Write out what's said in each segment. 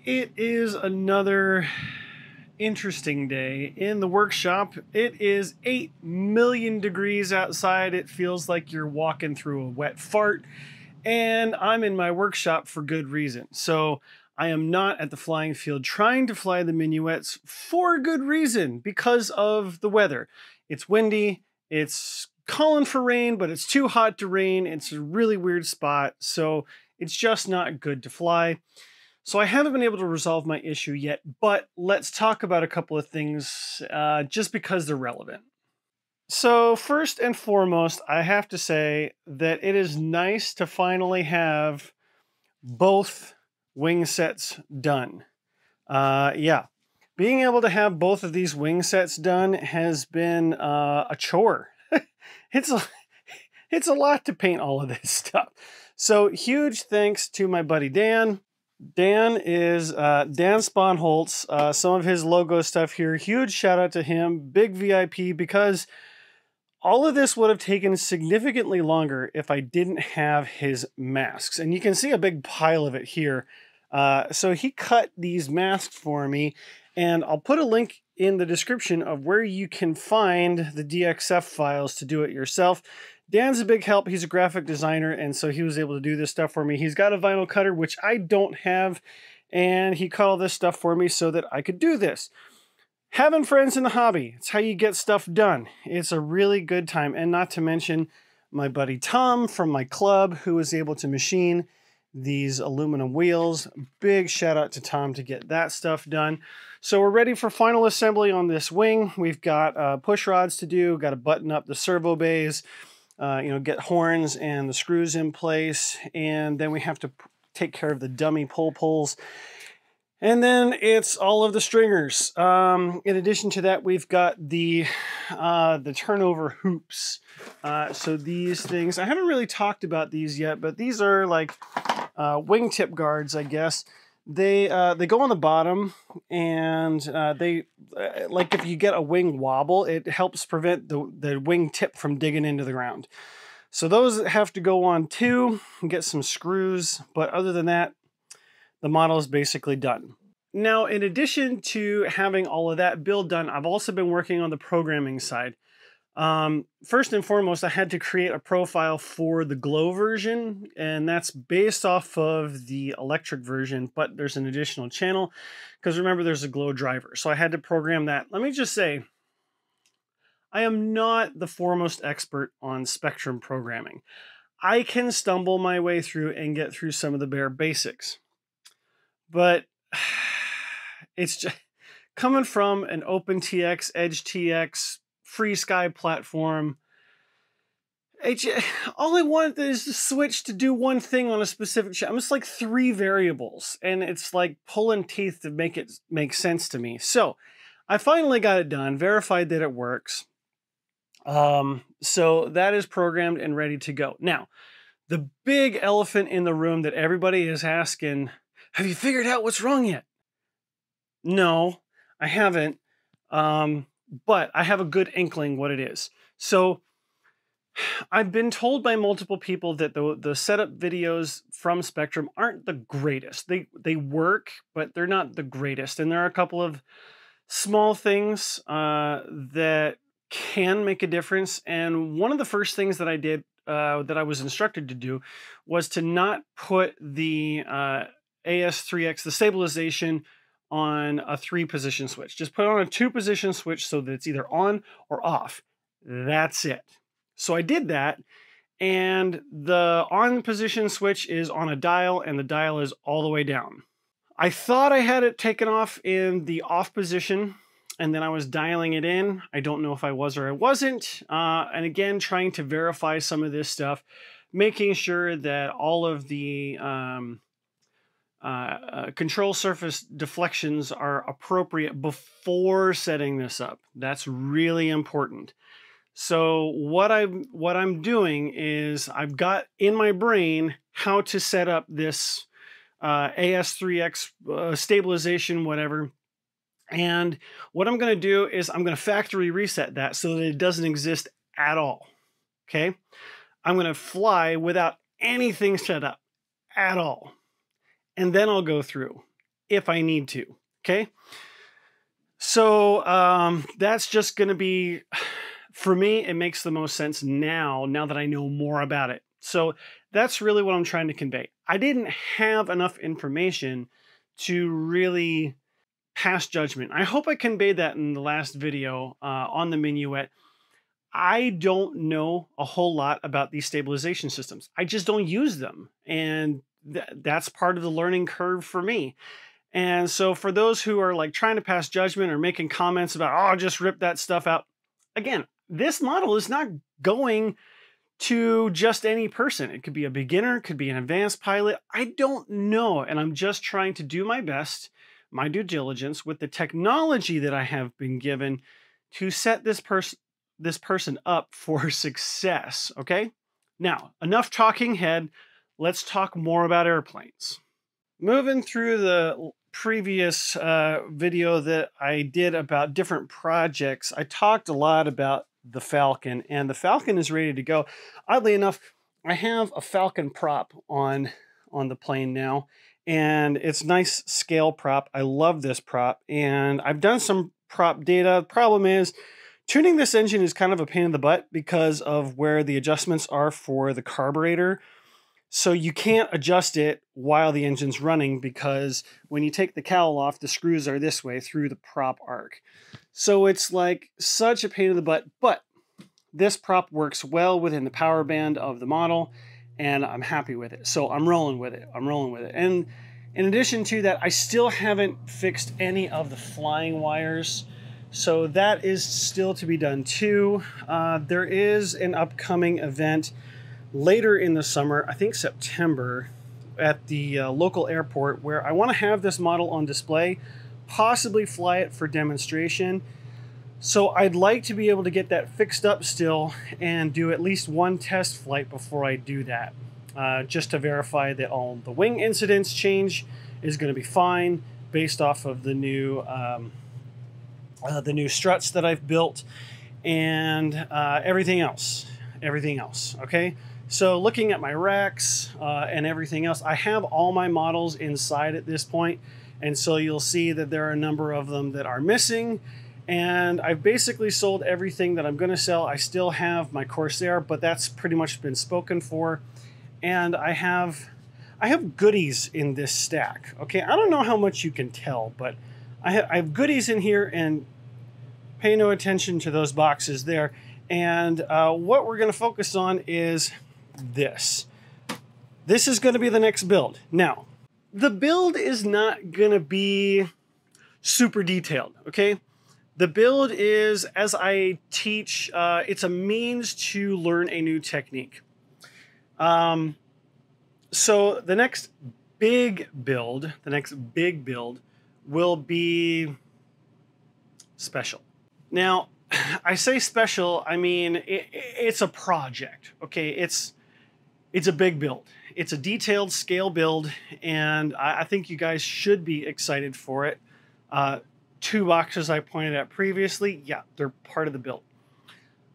It is another interesting day in the workshop. It is 8 million degrees outside. It feels like you're walking through a wet fart. And I'm in my workshop for good reason. So I am not at the flying field trying to fly the Minuettes for good reason because of the weather. It's windy, it's calling for rain, but it's too hot to rain. It's a really weird spot, so it's just not good to fly. So I haven't been able to resolve my issue yet, but let's talk about a couple of things just because they're relevant. So first and foremost, I have to say that it is nice to finally have both wing sets done. Yeah, being able to have both of these wing sets done has been a chore. It's a lot to paint all of this stuff. So huge thanks to my buddy Dan. Dan is Dan Sponholtz. Some of his logo stuff here. Huge shout out to him. Big VIP, because all of this would have taken significantly longer if I didn't have his masks. And you can see a big pile of it here. So he cut these masks for me, and I'll put a link in the description of where you can find the DXF files to do it yourself. Dan's a big help. He's a graphic designer, and so he was able to do this stuff for me. He's got a vinyl cutter, which I don't have, and he cut all this stuff for me so that I could do this. Having friends in the hobby, it's how you get stuff done. It's a really good time, and not to mention my buddy Tom from my club, who was able to machine these aluminum wheels. Big shout out to Tom to get that stuff done. So we're ready for final assembly on this wing. We've got push rods to do, got to button up the servo bays, get horns and the screws in place, and then we have to take care of the dummy pull pulls. And then it's all of the stringers. In addition to that, we've got the turnover hoops. So these things, I haven't really talked about these yet, but these are like wingtip guards, I guess. They go on the bottom, and they like if you get a wing wobble, it helps prevent the wing tip from digging into the ground. So those have to go on too, and get some screws. But other than that, the model is basically done. Now, in addition to having all of that build done, I've also been working on the programming side. First and foremost, I had to create a profile for the glow version, and that's based off of the electric version, but there's an additional channel because remember there's a glow driver. So I had to program that. Let me just say, I am not the foremost expert on Spectrum programming. I can stumble my way through and get through some of the bare basics, but it's just coming from an OpenTX, EdgeTX, FreeSky platform. All I wanted is to switch to do one thing on a specific channel. It's like 3 variables, and it's like pulling teeth to make it make sense to me. So I finally got it done, verified that it works. So that is programmed and ready to go. Now, the big elephant in the room that everybody is asking, have you figured out what's wrong yet? No, I haven't. But I have a good inkling what it is. So I've been told by multiple people that the setup videos from Spectrum aren't the greatest. They work, but they're not the greatest. And there are a couple of small things that can make a difference. And one of the first things that I did, that I was instructed to do, was to not put the AS3X, the stabilization, on a 3-position switch. Just put it on a 2-position switch so that it's either on or off. That's it. So I did that, and the on position switch is on a dial, and the dial is all the way down. I thought I had it taken off in the off position, and then I was dialing it in. I don't know if I was or I wasn't. And again, trying to verify some of this stuff, making sure that all of the control surface deflections are appropriate before setting this up. That's really important. So what I'm doing is I've got in my brain how to set up this AS3X stabilization, whatever. And what I'm going to do is I'm going to factory reset that so that it doesn't exist at all. Okay. I'm going to fly without anything set up at all. And then I'll go through. if I need to. Okay. So that's just going to be, for me, it makes the most sense now that I know more about it. So that's really what I'm trying to convey. I didn't have enough information to really pass judgment. I hope I conveyed that in the last video on the Minuette. I don't know a whole lot about these stabilization systems. I just don't use them. And that's part of the learning curve for me. And so for those who are like trying to pass judgment or making comments about, oh, just rip that stuff out. Again, this model is not going to just any person. It could be a beginner, it could be an advanced pilot. I don't know. And I'm just trying to do my best, my due diligence with the technology that I have been given to set this person up for success. Okay. Now, enough talking head. Let's talk more about airplanes. Moving through the previous video that I did about different projects, I talked a lot about the Falcon, and the Falcon is ready to go. Oddly enough, I have a Falcon prop on the plane now, and it's nice scale prop. I love this prop, and I've done some prop data. The problem is tuning this engine is kind of a pain in the butt because of where the adjustments are for the carburetor. So you can't adjust it while the engine's running because when you take the cowl off, the screws are this way through the prop arc. So it's like such a pain in the butt, but this prop works well within the power band of the model, and I'm happy with it. So I'm rolling with it. And in addition to that, I still haven't fixed any of the flying wires. So that is still to be done too. There is an upcoming event later in the summer, I think September, at the local airport where I want to have this model on display, possibly fly it for demonstration. So I'd like to be able to get that fixed up still and do at least one test flight before I do that, just to verify that all the wing incidence change is going to be fine based off of the new struts that I've built and everything else. Okay. So looking at my racks and everything else, I have all my models inside at this point. And so you'll see that there are a number of them that are missing. And I've basically sold everything that I'm going to sell. I still have my Corsair, but that's pretty much been spoken for. And I have goodies in this stack. Okay, I don't know how much you can tell, but I have goodies in here, and pay no attention to those boxes there. And what we're going to focus on is this. This is going to be the next build. Now, the build is not going to be super detailed, okay? The build is, as I teach, it's a means to learn a new technique. So the next big build will be special. Now, I say special, I mean, it's a project, okay? It's a big build. It's a detailed scale build, and I think you guys should be excited for it. 2 boxes I pointed at previously, yeah, they're part of the build.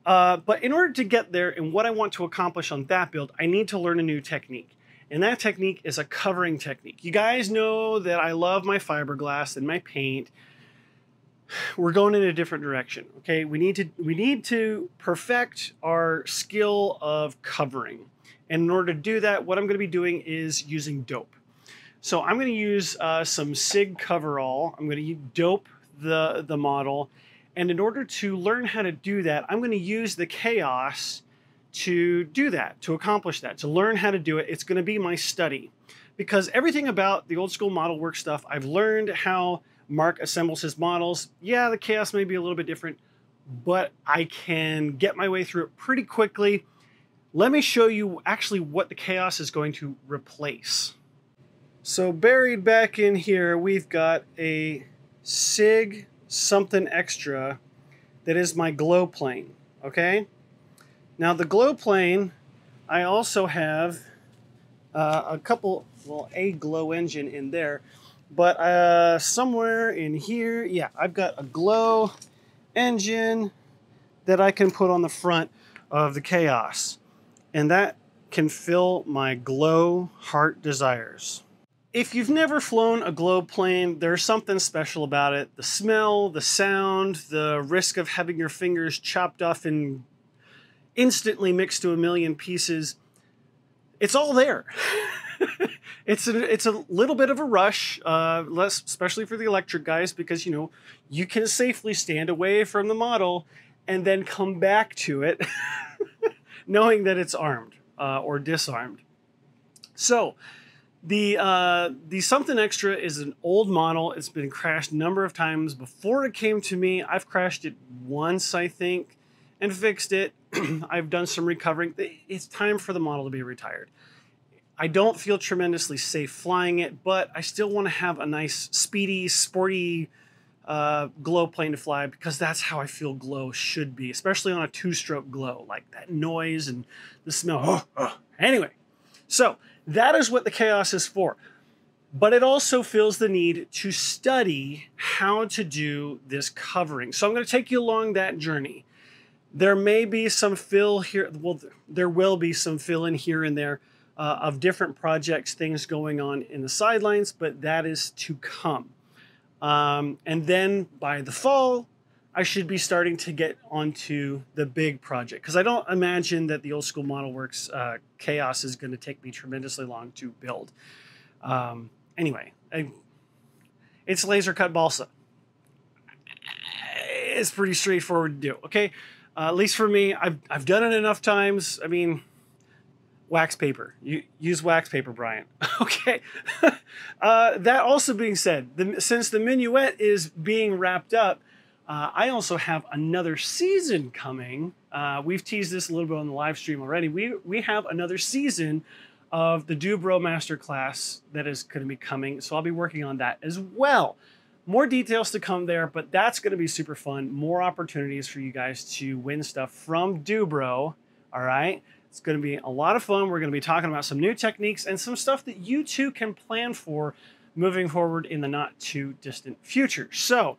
But in order to get there and what I want to accomplish on that build, I need to learn a new technique. And that technique is a covering technique. You guys know that I love my fiberglass and my paint. We're going in a different direction, okay? We need to perfect our skill of covering. And in order to do that, what I'm going to be doing is using dope. So I'm going to use some SIG coverall. I'm going to dope the model. And in order to learn how to do that, I'm going to use the chaos to do that, to accomplish that, to learn how to do it. It's going to be my study. Because everything about the old school model work stuff, I've learned how Mark assembles his models. Yeah, the chaos may be a little bit different, but I can get my way through it pretty quickly. Let me show you actually what the chaos is going to replace. So buried back in here, we've got a SIG something extra that is my glow plane, okay? Now the glow plane, I also have a glow engine in there, but somewhere in here, yeah, I've got a glow engine that I can put on the front of the chaos. And that can fill my glow heart desires. if you've never flown a globe plane, there's something special about it. The smell, the sound, the risk of having your fingers chopped off and instantly mixed to a million pieces. It's all there. It's a little bit of a rush, less especially for the electric guys, because you know you can safely stand away from the model and then come back to it, knowing that it's armed or disarmed. So the something extra is an old model. It's been crashed a number of times before it came to me. I've crashed it once, I think, and fixed it. I've done some recovering. It's time for the model to be retired. I don't feel tremendously safe flying it, but I still want to have a nice, speedy, sporty glow plane to fly, because that's how I feel glow should be, especially on a two-stroke glow, like that noise and the smell. Anyway, so that is what the Chaos is for. But it also feels the need to study how to do this covering. So I'm going to take you along that journey. There may be some fill here. Well, there will be some fill in here and there of different projects, things going on in the sidelines, but that is to come. And then by the fall, I should be starting to get onto the big project, because I don't imagine that the Old School Model Works Chaos is going to take me tremendously long to build. Anyway, it's laser cut balsa. It's pretty straightforward to do, okay? At least for me, I've done it enough times. I mean, wax paper. You use wax paper, Brian. Okay. That also being said, since the Minuette is being wrapped up, I also have another season coming. We've teased this a little bit on the live stream already. We have another season of the Dubro Masterclass that is going to be coming, so I'll be working on that as well. More details to come there, but that's going to be super fun. More opportunities for you guys to win stuff from Dubro, all right? It's going to be a lot of fun. We're going to be talking about some new techniques and some stuff that you too can plan for moving forward in the not too distant future. So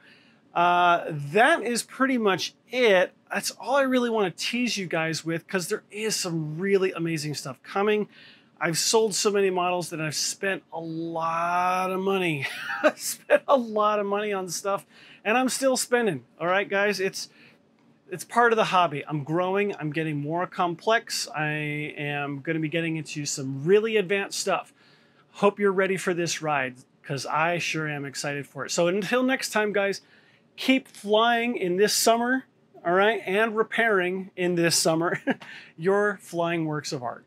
that is pretty much it. That's all I really want to tease you guys with, because there is some really amazing stuff coming. I've sold so many models that I've spent a lot of money. I've spent a lot of money on stuff, and I'm still spending. All right, guys, it's part of the hobby. I'm growing. I'm getting more complex. I am going to be getting into some really advanced stuff. Hope you're ready for this ride, because I sure am excited for it. So until next time, guys, keep flying in this summer, all right, and repairing in this summer your flying works of art.